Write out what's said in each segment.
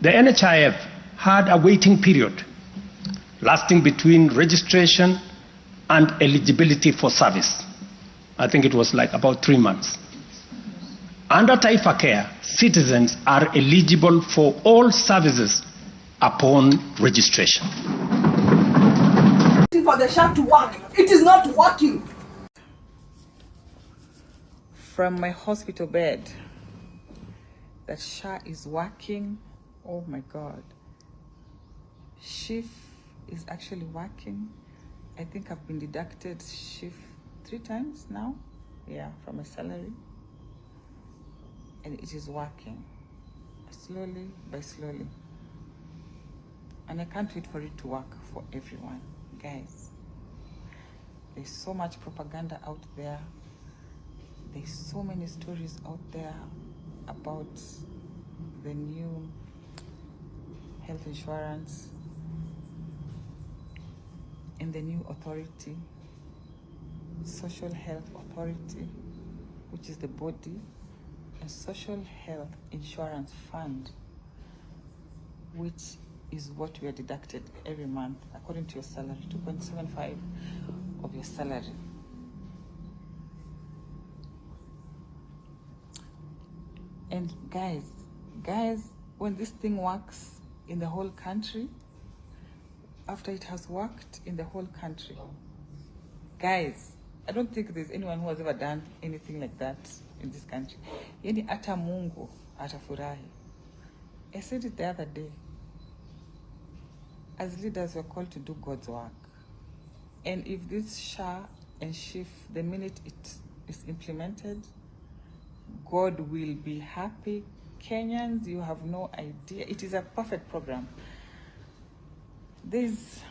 The NHIF had a waiting period lasting between registration and eligibility for service. I think it was like about 3 months. Under Taifa Care, citizens are eligible for all services upon registration. For the SHA to work, it is not working. From my hospital bed, that SHA is working. Oh my God. SHIF is actually working. I think I've been deducted SHIF 3 times now, yeah, from my salary. And it is working, slowly by slowly. And I can't wait for it to work for everyone. Guys, there's so much propaganda out there. There's so many stories out there about the new health insurance and the new authority, Social Health Authority, which is the body, and Social Health Insurance Fund, which is what we are deducted every month according to your salary, 2.75 of your salary. And guys, when this thing works in the whole country, after it has worked in the whole country, guys, I don't think there's anyone who has ever done anything like that in this country. Yani ata Mungu atafurahi. I said it the other day. As leaders, we're called to do God's work. And if this SHA and SHIF, the minute it is implemented, God will be happy. Kenyans, you have no idea. It is a perfect program. There's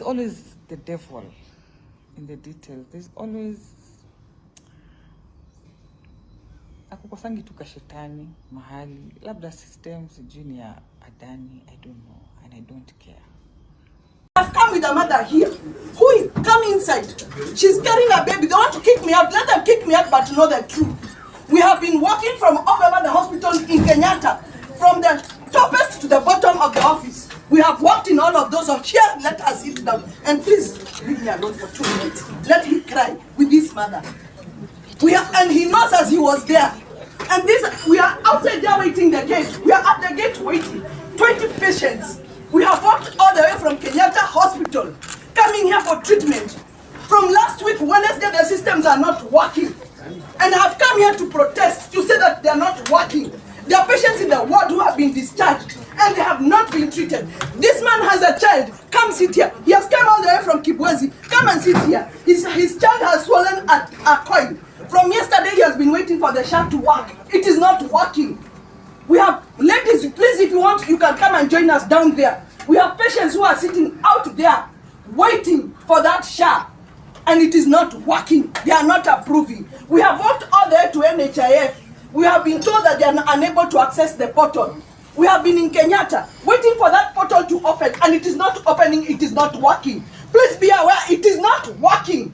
always the devil in the details. There's always akukosangi tu kashetani mahali, labda systems junior adani, I don't know, and I don't care. I've come with a mother here. Who is come inside? She's carrying a baby. They want to kick me out. Let them kick me out, but know the truth. We have been walking from all over the hospital in Kenyatta, from the toppest to the bottom of the office. We have walked in all of those. So here, let us sit down. And please leave me alone for 2 minutes. Let him cry with his mother. And he knows as he was there. And we are outside there waiting the gate. We are at the gate waiting. 20 patients. We have walked all the way from Kenyatta Hospital, coming here for treatment. From last week, Wednesday, the systems are not working. And I have come here to protest, to say that they are not working. There are patients in the ward who have been discharged, and they have not been treated. This man has a child. Come sit here. He has come all the way from Kibwezi. Come and sit here. His child has swollen a coin. From yesterday, he has been waiting for the SHA to work. It is not working. We have, ladies, please, if you want, you can come and join us down there. We have patients who are sitting out there waiting for that SHA, and it is not working. They are not approving. We have walked all the way to NHIF. We have been told that they are unable to access the portal. We have been in Kenyatta waiting for that portal to open, and it is not opening. It is not working. Please be aware, it is not working.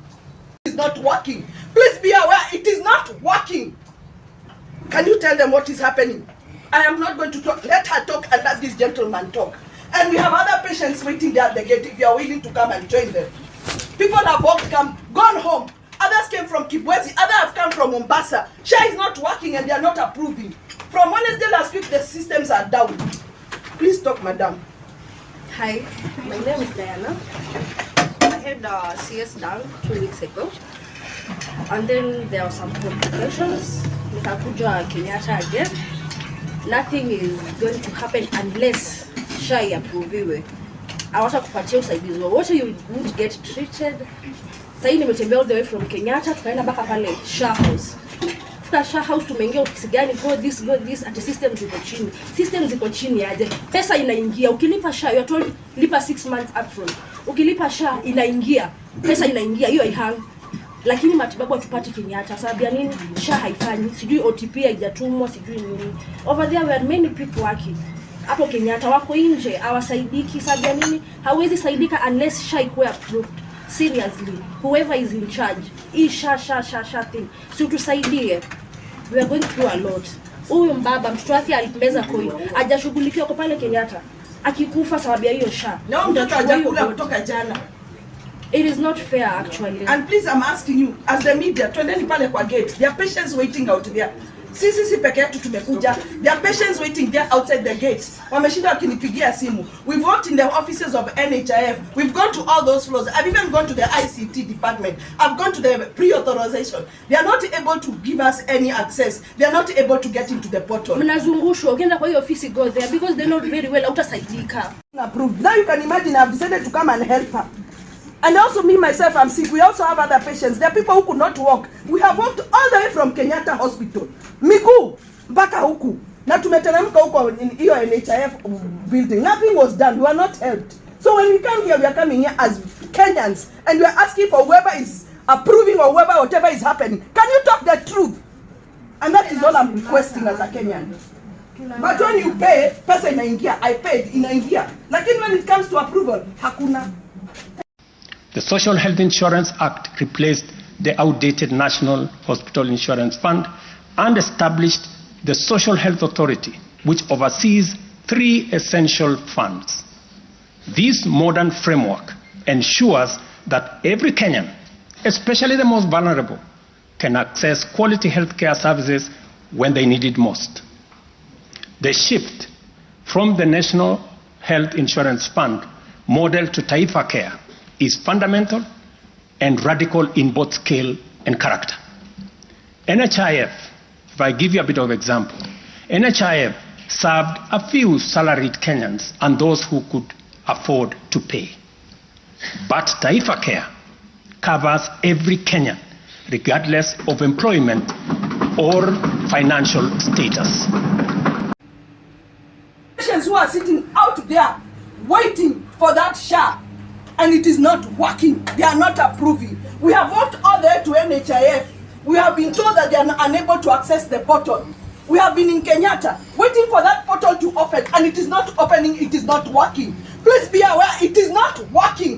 It is not working. Please be aware, it is not working. Can you tell them what is happening? I am not going to talk. Let her talk and let this gentleman talk. And we have other patients waiting there at the gate if you are willing to come and join them. People have walked, gone home. Others came from Kibwezi. Others have come from Mombasa. SHA is not working and they are not approving. From Wednesday last week, the systems are down. Please talk, madam. Hi, my name is Diana. I had CS done 2 weeks ago. And then there were some complications. Nikakuja Kenyatta again. Nothing is going to happen unless SHA iapproviwe. Awasha kupatia usaidizi wowote, you would get treated. Sasa nimetembea all the way from Kenyatta, tukaenda mpaka pale SHA house. Tuka SHA house tumeingia ofisi gani, go this at system ziko chini. System ziko chini aje. Pesa inaingia. Ukilipa SHA, you are told lipa 6 months upfront. Ukilipa SHA inaingia. Pesa inaingia, hiyo haihang. Lakini matibabu hatupati Kenyatta. Sababu ya nini? SHA haifanyi. Sijui OTP haijatumwa, sijui nini. Over there were many people working. Hapo Kenyatta wako nje, hawasaidiki. Sababu ya nini? Hawezi saidika unless SHA ikuwe approved. Seriously, whoever is in charge, SHA thing. So tusaidie. We are going through a lot. huyu mbaba mtoto wake alimeza koi, hajashughulikiwa kwa pale Kenyatta, akikufa sababu ya hiyo SHA. Na mtoto hajakula kutoka jana. It is not fair actually. And please, I'm asking you, as the media, twendeni pale kwa gate. There are patients waiting out there. Sisi peke yetu tumekuja. There are patients waiting there outside the gates. Wameshinda wakinipigia simu. We've worked in the offices of NHIF. We've gone to all those floors. I've even gone to the ICT department. I've gone to the pre-authorization. They are not able to give us any access. They are not able to get into the portal. Mnazungushwa, ukienda kwa hiyo ofisi, go there because they know very well utasaidika. Approved. Now you can imagine I've decided to come and help her. And also me myself, I'm sick. We also have other patients. There are people who could not walk. We have walked all the way from Kenyatta Hospital. Miguu mpaka huku. Na tumeteremka huko in hiyo NHIF building. Nothing was done. We were not helped. So when we come here, we are coming here as Kenyans and we are asking for whoever is approving or whoever whatever is happening. Can you talk the truth? And that is all I'm requesting as a Kenyan. But when you pay, pesa inaingia. I paid, inaingia. Lakini when it comes to approval, hakuna. The Social Health Insurance Act replaced the outdated National Hospital Insurance Fund and established the Social Health Authority, which oversees 3 essential funds. This modern framework ensures that every Kenyan, especially the most vulnerable, can access quality healthcare services when they need it most. The shift from the National Health Insurance Fund model to Taifa Care is fundamental and radical in both scale and character. NHIF, if I give you a bit of example, NHIF served a few salaried Kenyans and those who could afford to pay. But Taifa Care covers every Kenyan, regardless of employment or financial status. Patients who are sitting out there waiting for that SHA, and it is not working. They are not approving. We have walked all the way to NHIF. We have been told that they are unable to access the portal. We have been in Kenyatta waiting for that portal to open, and it is not opening, it is not working. Please be aware, it is not working.